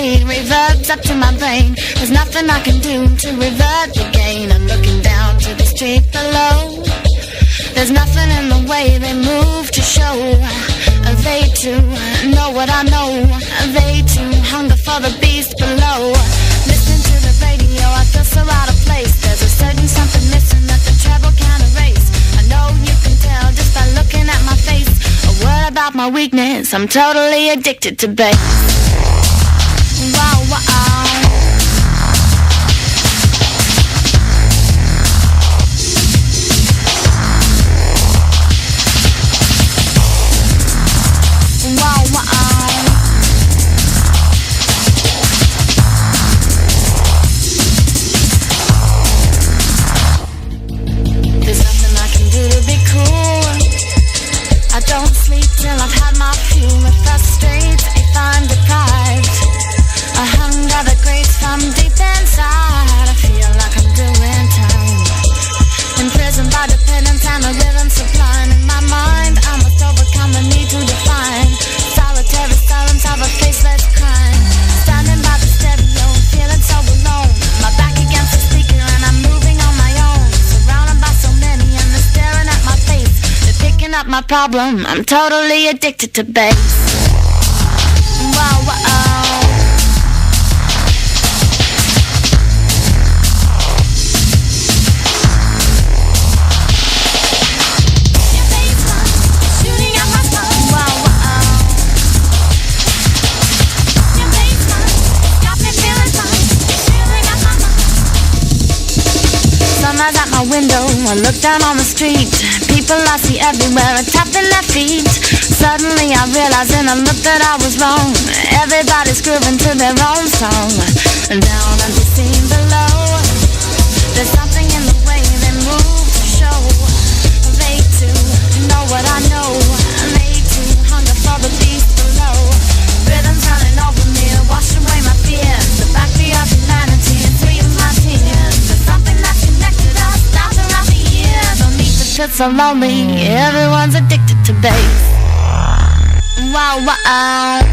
machine, reverbs up to my brain. There's nothing I can do to revert the gain. I'm looking down to the street below. There's nothing in the way they move to show. They too know what I know. They too hunger for the beast below. Listening to the radio, I feel so out of place. There's a certain something missing that the treble can't erase. I know you can tell just by looking at my face. A word about my weakness, I'm totally addicted to bass. Wow, wow. Till I've had my fuel, it frustrates if I'm deprived. A hunger that grates from deep inside. I feel like I'm doing time, imprisoned by dependence and a rhythm sublime. In my mind, I must overcome the need to define. Solitary silence of a faceless crime. Standing by the stereo, feeling so alone. My back against the speaker and I'm moving on my own. Surrounded by so many and they're staring at my face. Picking up my problem, I'm totally addicted to bass. Wow, wow. Your baseline shooting at my phone. Wow, wow. Your baseline got me feeling fine, shooting at my mind. Sunrise at my window, I look down on the street. People I see everywhere are tapping their feet. Suddenly I realized in a look that I was wrong. Everybody's grooving to their own song. Down at the scene below, there's something in the way they move to show. They too know what I know. They too hunger for the beast below. Rhythms running over me, wash away my fears. The backbeat of humanity and sweeten my tears. There's something that's connected us down throughout the years. Don't need to feel so lonely, everyone's addicted to bass. Wow, wow.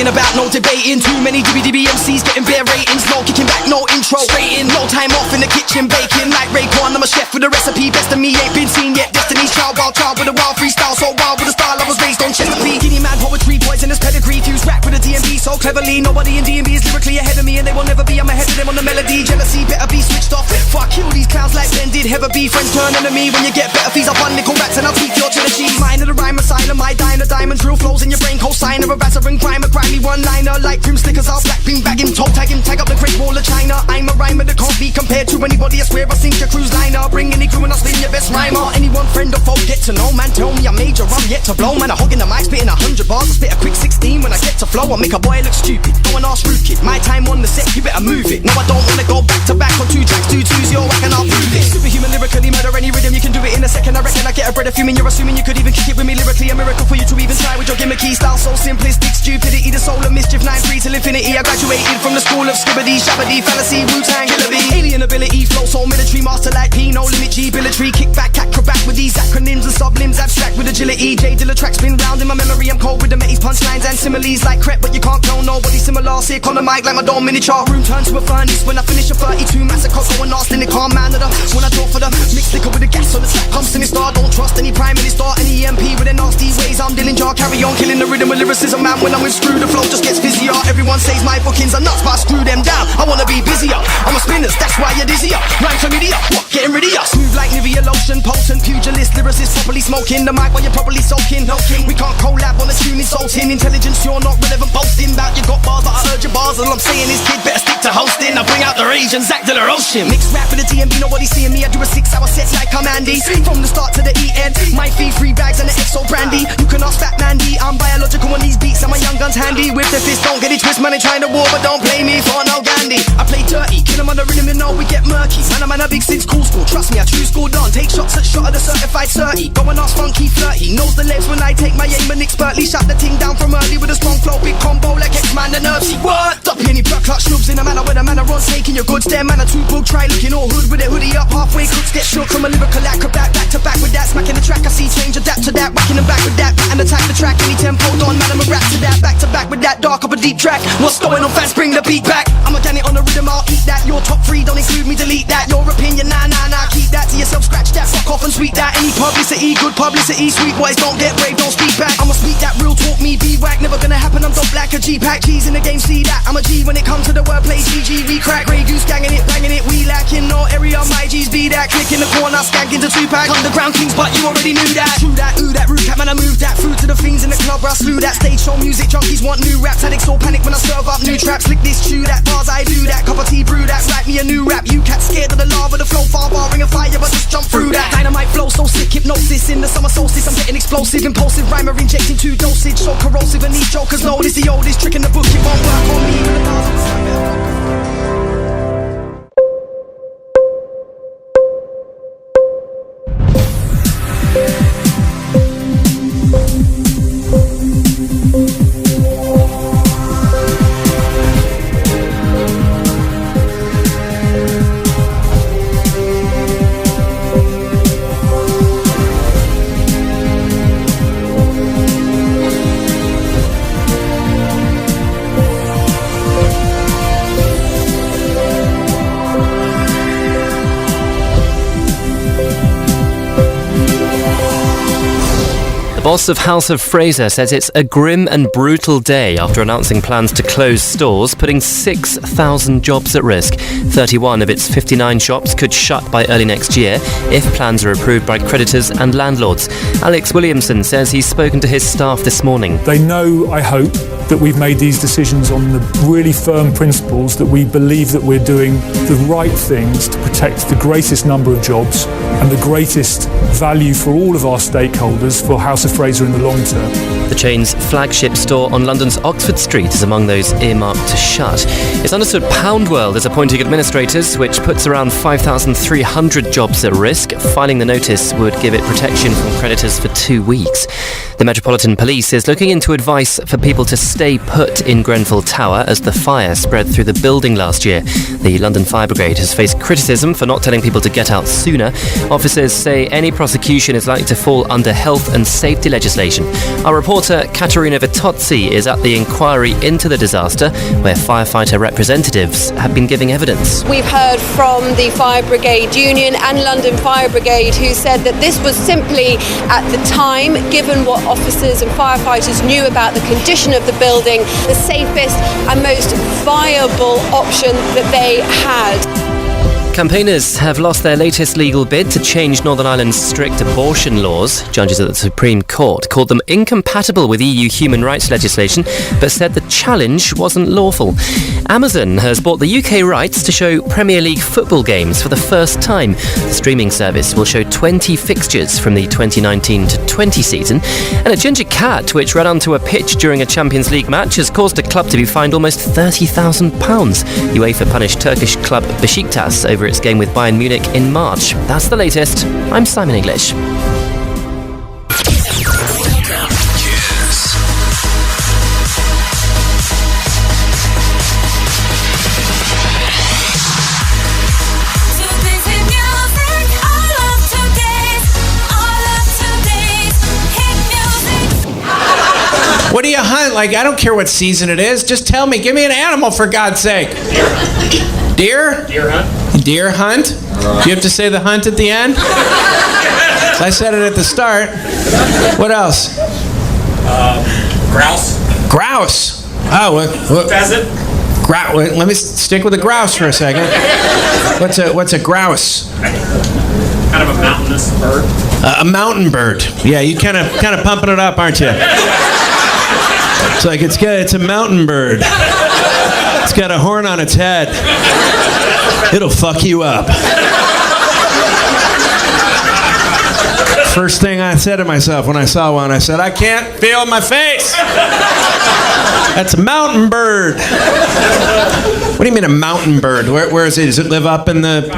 talking about, no debating. Too many DBDB MCs getting bare ratings. No kicking back, no intro. Straight in, no time off in the kitchen baking. Like Rayquan, I'm a chef with a recipe. Best of me ain't been seen yet. Destiny's child with a wild freestyle. So wild with a style I was raised on Chesapeake. Guinea man poetry, poisonous pedigree. Fuse rap with a DMB so cleverly. Nobody in DMB is lyrically ahead of me, and they will never be. I'm ahead of them on the melody. Jealousy better be switched off. Before I kill these clowns like Ben did. Heather B. Friends turn enemy when you get better fees. I'll fund nickel rats and I'll tweak your trilogy. Mine of the rhyme asylum. I dine a diamond. Drill flows in your brain. Co-sign of a razor and crime. A grimy one-liner. Like Grim Slickers. I'll black bean bag him. Toe tag him. Tag up the Great Wall of China. I'm a rhymer that can't be compared to anybody. I swear I sink your cruise liner. Bring any crew and I'll spin your best rhymer. Anyone friend or foe get to know. Man tell me I'm major. I'm yet to blow. Man I hog in the mic. Spitting 100 bars. I spit a quick 16 when I get to flow. I make a boy look stupid. Go and ask Rude Kid. My time on the set. You better move it. No I don't wanna go back to back on 2 tracks. 2 twos. You're whack and I'll prove it. Superhuman lyrically murder any rhythm. You can do it in a second. I reckon I get a bread of fuming. You're assuming you could even kick it with me lyrically. A miracle for you to even try with your gimmicky style. So simplistic. Stupidity. The soul of mischief. 9-3 till infinity. I graduated from the school of skibbity, shabbity, fallacy, Wu-Tang, Hillary. Alien ability, flow, soul, military, master like P, no limit, G, billetry, kick back, acrobat with these acronyms and sublims, abstract with agility. J Dilla tracks spin round in my memory. I'm cold with the Metis, punchlines and similes like crep, but you can't clone nobody similar. Sick on the mic like my dome miniature. Room turn to a furnace when I finish a 32 massacre. Going nasty in the calm man of the when I talk for the mixed liquor with the gas on the track. Comes sinister, don't trust any prime minister, any MP with their nasty ways. I'm Dillinger, carry on killing the rhythm with lyricism, man. When I'm with screw, the flow just gets busier. Everyone says my bookings are nuts, but I screw them down. I wanna be busier. I'm a spinners, that's why you're dizzier. Rhyme chlamydia, what? Getting rid of ya. Smooth like Nivea lotion, potent pugilist, lyricist, properly smoking the mic while you're properly soaking. No king, we can't collab on a tune insulting. Intelligence, you're not relevant, boasting about you got bars, but I heard your bars. All I'm saying is kid better stick to hosting. I bring out the rage and Zach De La Ocean. Mixed rap with the DMB, nobody seeing me. I do a 6-hour set like I'm Andy. From the start to the end, my fee, 3 bags and the XO brandy. You can ask Fat Mandy, I'm biological on these beats and my young gun's handy. With the fist, don't get it twist, man, ain't trying to war, but don't play me for no Gandhi. I play dirty, kill 'em on the rhythm, you know we get murky. Man, a big since cool school, trust me, I true school done. Take shots at shot of the certified 30. Go and ask Funky Flirty, knows the legs when I take my aim and expertly. Shut the ting down from early with a strong flow, big combo like X-Man and Nervsy. What? Stop any blood clot snubs in a manner when a man runs taking your goods there. Man, a 2 book, try looking all hood with a hoodie up halfway. Cooks get shook from a lyrical acrobat, back to back with that. Smacking the track, I see change, adapt to that. Whacking them back with that, and attack the track. Any tempo on, man, I'm a rap to that. Back to back with that, dark up a deep track. What's going on, fans? Bring the beat back. I'm a it on the rhythm, I'll eat that. Your top 3 don't include me, delete that. Your opinion, nah, keep that to yourself, scratch that, fuck off and sweet that. Any publicity, good publicity, sweet boys don't get brave, don't speak back. I'ma speak that real talk, me be whack, never gonna happen. I'm dope like a G-pack, G's in the game, see that. I'm a G when it comes to the wordplay, GG, we crack. Grey Goose ganging it, banging it, we lacking no area. My G's be that, click in the corner, skank into 2-pack. Underground kings, but you already knew that. True that, ooh that, rude cat, man, I move that. Through to the fiends in the club where I slew that. Stage show music, junkies want new raps. Addicts all panic when I serve up new traps. Lick this, chew that, bars I do that. Cup of tea, brew that, write me a new rap. You cats scared of the lava, the flow, far bar, ring of fire, but just jump through that. Dynamite flow, so sick, hypnosis in the summer solstice. I'm getting explosive, impulsive, rhymer injecting 2 dosage. So corrosive and these jokers know this the oldest trick in the book. It won't work on me when the bars. The boss of House of Fraser says it's a grim and brutal day after announcing plans to close stores, putting 6,000 jobs at risk. 31 of its 59 shops could shut by early next year if plans are approved by creditors and landlords. Alex Williamson says he's spoken to his staff this morning. They know, I hope, that we've made these decisions on the really firm principles that we believe that we're doing the right things to protect the greatest number of jobs and the greatest value for all of our stakeholders for House of Fraser in the long term. The chain's flagship store on London's Oxford Street is among those earmarked to shut. It's understood Poundworld is appointing administrators, which puts around 5,300 jobs at risk. Filing the notice would give it protection from creditors for 2 weeks. The Metropolitan Police is looking into advice for people to stay put in Grenfell Tower as the fire spread through the building last year. The London Fire Brigade has faced criticism for not telling people to get out sooner. Officers say any prosecution is likely to fall under health and safety legislation. Our reporter reporter Caterina Vitozzi is at the inquiry into the disaster, where firefighter representatives have been giving evidence. We've heard from the Fire Brigade Union and London Fire Brigade, who said that this was simply, at the time, given what officers and firefighters knew about the condition of the building, the safest and most viable option that they had. Campaigners have lost their latest legal bid to change Northern Ireland's strict abortion laws. Judges at the Supreme Court called them incompatible with EU human rights legislation, but said the challenge wasn't lawful. Amazon has bought the UK rights to show Premier League football games for the first time. The streaming service will show 20 fixtures from the 2019-20 season. And a ginger cat, which ran onto a pitch during a Champions League match, has caused a club to be fined almost £30,000. UEFA punished Turkish club Besiktas over its game with Bayern Munich in March. That's the latest. I'm Simon English. What do you hunt? Like, I don't care what season it is. Just tell me. Give me an animal, for God's sake. Deer? Deer hunt. Deer hunt? Do you have to say the hunt at the end? I said it at the start. What else? Grouse. Grouse. Oh, what? Pheasant. Let me stick with the grouse for a second. What's a grouse? Kind of a mountainous bird. A mountain bird. Yeah, you kind of pumping it up, aren't you? It's like it's a mountain bird. It's got a horn on its head. It'll fuck you up. First thing I said to myself when I saw one, I said, I can't feel my face. That's a mountain bird. What do you mean a mountain bird? Where is it? Does it live up in the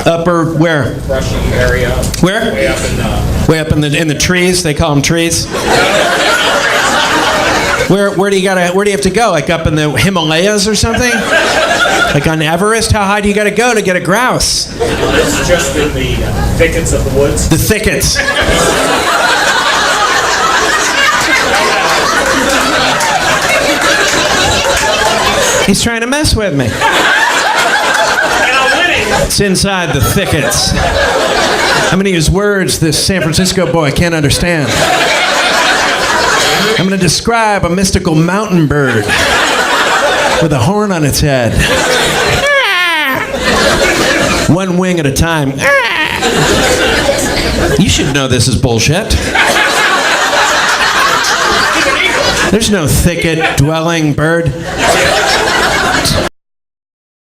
upper where? Brushy area. Where? Way up in the trees. They call them trees. Where do you have to go? Like up in the Himalayas or something? Like on Everest? How high do you got to go to get a grouse? It's just in the thickets of the woods. The thickets. He's trying to mess with me. And I'm winning. It's inside the thickets. How many of his words this San Francisco boy can't understand? I'm going to describe a mystical mountain bird with a horn on its head. One wing at a time. You should know this is bullshit. There's no thicket-dwelling bird.